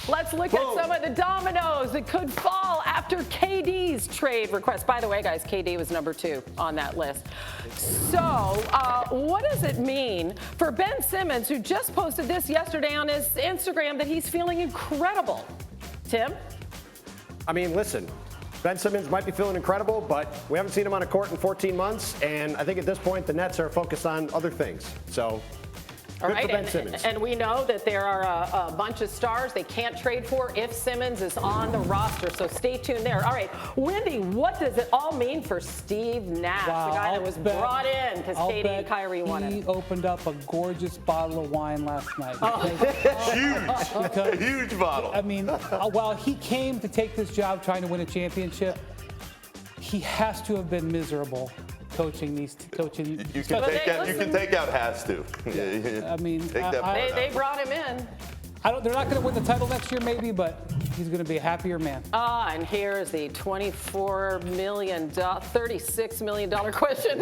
Let's look at some of the dominoes that could fall after KD's trade request. By the way, guys, KD was number 2 on that list. So what does it mean for Ben Simmons, who just posted this yesterday on his Instagram, that he's feeling incredible? Tim? I mean, listen, Ben Simmons might be feeling incredible, but we haven't seen him on a court in 14 months, and I think at this point the Nets are focused on other things. So all right, for Ben Simmons. And we know that there are a bunch of stars they can't trade for if Simmons is on the roster, so stay tuned there. All right, Wendy, what does it all mean for Steve Nash, the guy that was brought in because KD and Kyrie wanted? He opened up a gorgeous bottle of wine last night. Huge, huge bottle. I mean, while he came to take this job trying to win a championship, he has to have been miserable. Coaching. You can take out has to. I mean, they brought him in. They're not going to win the title next year, maybe, but he's going to be a happier man. And here is the $36 million question.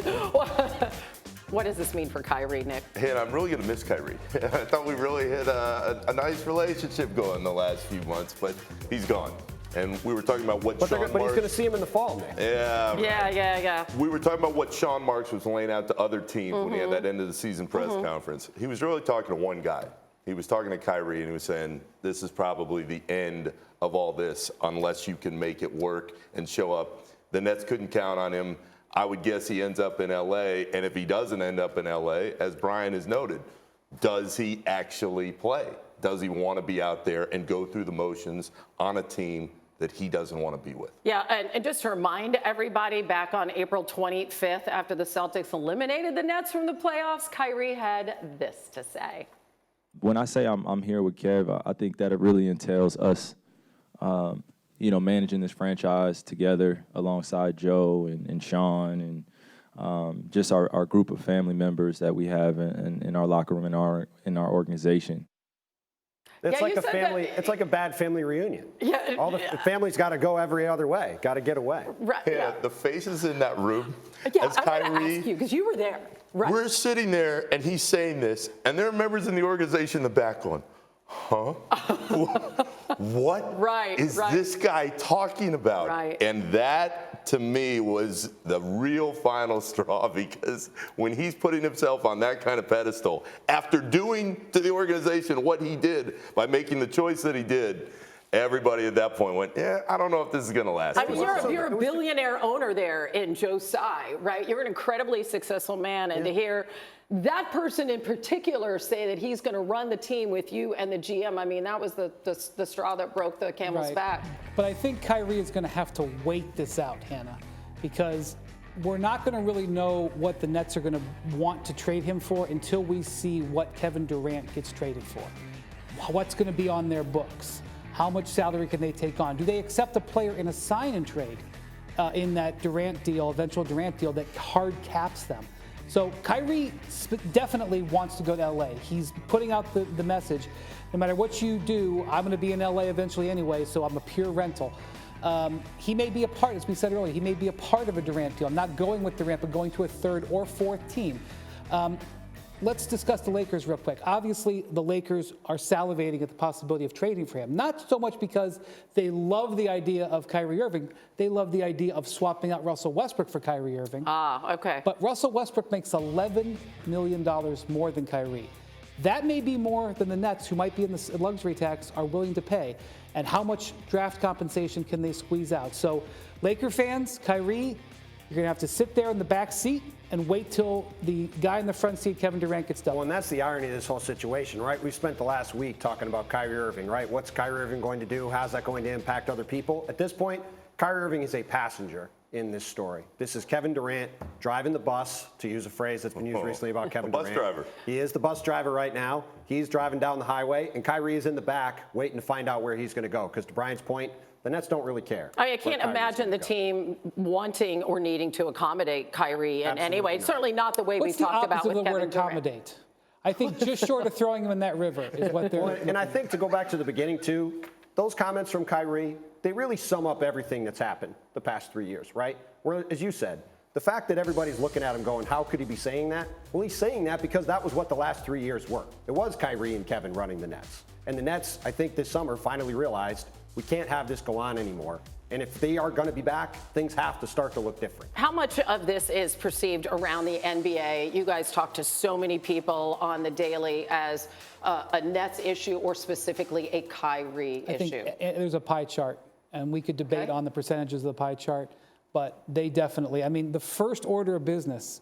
What does this mean for Kyrie, Nick? Hey, and I'm really going to miss Kyrie. I thought we really had a nice relationship going the last few months, but he's gone. And we were talking about what Sean Marks... But he's going to see him in the fall, Nick. Yeah. We were talking about what Sean Marks was laying out to other teams when he had that end of the season press conference. He was really talking to one guy. He was talking to Kyrie, and he was saying, this is probably the end of all this unless you can make it work and show up. The Nets couldn't count on him. I would guess he ends up in L.A., and if he doesn't end up in L.A., as Brian has noted, does he actually play? Does he want to be out there and go through the motions on a team that he doesn't want to be with? Yeah, and just to remind everybody, back on April 25th, after the Celtics eliminated the Nets from the playoffs, Kyrie had this to say. When I say I'm here with Kev, I think that it really entails us, managing this franchise together alongside Joe and Sean and just our group of family members that we have in our locker room, in our organization. It's like a family. It's like a bad family reunion. Yeah, all the family's got to go every other way. Got to get away. Right. Yeah, the faces in that room. Yeah, as I'm Kyrie, going to ask you because you were there. Right. We're sitting there, and he's saying this, and there are members in the organization in the back going, "Huh? What is this guy talking about?" Right. And that, to me, was the real final straw, because when he's putting himself on that kind of pedestal, after doing to the organization what he did by making the choice that he did, everybody at that point went, yeah, I don't know if this is going to last. I mean, you're a billionaire owner there in Joe Tsai, right? You're an incredibly successful man, and to hear that person in particular say that he's going to run the team with you and the GM, I mean, that was the straw that broke the camel's back. But I think Kyrie is going to have to wait this out, Hannah, because we're not going to really know what the Nets are going to want to trade him for until we see what Kevin Durant gets traded for. What's going to be on their books? How much salary can they take on? Do they accept a player in a sign and trade in that Durant deal, eventual Durant deal that hard caps them? So Kyrie definitely wants to go to LA. He's putting out the message, no matter what you do, I'm going to be in LA eventually anyway, so I'm a pure rental. He may be a part, as we said earlier, he may be a part of a Durant deal. I'm not going with Durant, but going to a third or fourth team. Let's discuss the Lakers real quick. Obviously, the Lakers are salivating at the possibility of trading for him. Not so much because they love the idea of Kyrie Irving. They love the idea of swapping out Russell Westbrook for Kyrie Irving. Okay. But Russell Westbrook makes $11 million more than Kyrie. That may be more than the Nets, who might be in the luxury tax, are willing to pay. And how much draft compensation can they squeeze out? So, Laker fans, Kyrie, you're going to have to sit there in the back seat and wait till the guy in the front seat, Kevin Durant, gets done. Well, and that's the irony of this whole situation, right? We spent the last week talking about Kyrie Irving, right? What's Kyrie Irving going to do? How's that going to impact other people? At this point, Kyrie Irving is a passenger in this story. This is Kevin Durant driving the bus, to use a phrase that's been used recently about Kevin Durant. Bus driver. He is the bus driver right now. He's driving down the highway, and Kyrie is in the back waiting to find out where he's going to go. Because to Brian's point, the Nets don't really care. I can't imagine the team wanting or needing to accommodate Kyrie in any way. Certainly not the way we've talked about with Kevin Durant. What's the opposite of the word accommodate? I think just short of throwing him in that river is what they're looking. And I think, to go back to the beginning too, those comments from Kyrie, they really sum up everything that's happened the past 3 years, right? Where, as you said, the fact that everybody's looking at him going, how could he be saying that? Well, he's saying that because that was what the last 3 years were. It was Kyrie and Kevin running the Nets. And the Nets, I think this summer, finally realized we can't have this go on anymore. And if they are going to be back, things have to start to look different. How much of this is perceived around the NBA? You guys talk to so many people on the daily as a Nets issue or specifically a Kyrie issue. I think there's a pie chart, and we could debate on the percentages of the pie chart, but they definitely, I mean, the first order of business,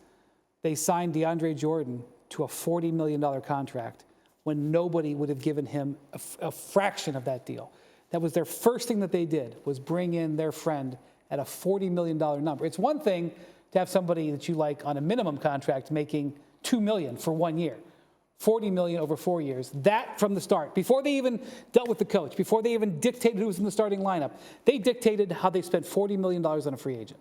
they signed DeAndre Jordan to a $40 million contract when nobody would have given him a fraction of that deal. That was their first thing that they did, was bring in their friend at a $40 million number. It's one thing to have somebody that you like on a minimum contract making $2 million for 1 year, $40 million over 4 years. That from the start, before they even dealt with the coach, before they even dictated who was in the starting lineup, they dictated how they spent $40 million on a free agent.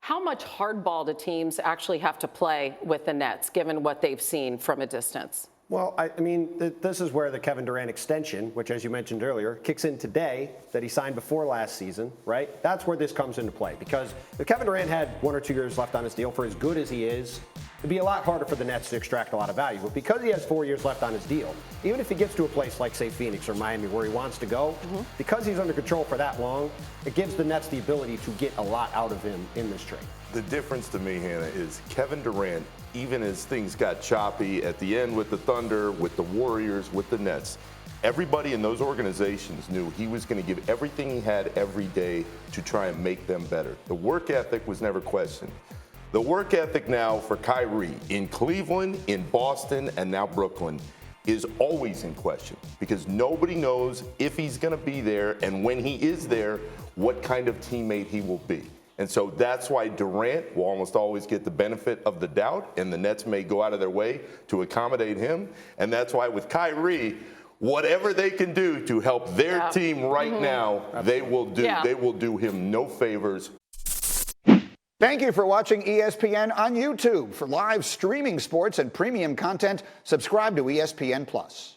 How much hardball do teams actually have to play with the Nets, given what they've seen from a distance? Well, I mean, this is where the Kevin Durant extension, which, as you mentioned earlier, kicks in today, that he signed before last season, right? That's where this comes into play. Because if Kevin Durant had 1 or 2 years left on his deal, for as good as he is, it'd be a lot harder for the Nets to extract a lot of value. But because he has 4 years left on his deal, even if he gets to a place like, say, Phoenix or Miami where he wants to go, because he's under control for that long, it gives the Nets the ability to get a lot out of him in this trade. The difference to me, Hannah, is Kevin Durant, even as things got choppy at the end with the Thunder, with the Warriors, with the Nets, everybody in those organizations knew he was going to give everything he had every day to try and make them better. The work ethic was never questioned. The work ethic now for Kyrie in Cleveland, in Boston, and now Brooklyn is always in question because nobody knows if he's going to be there, and when he is there, what kind of teammate he will be. And so that's why Durant will almost always get the benefit of the doubt, and the Nets may go out of their way to accommodate him. And that's why with Kyrie, whatever they can do to help their team right now, they will do. They will do him no favors. Thank you for watching ESPN on YouTube. For live streaming sports and premium content, subscribe to ESPN+.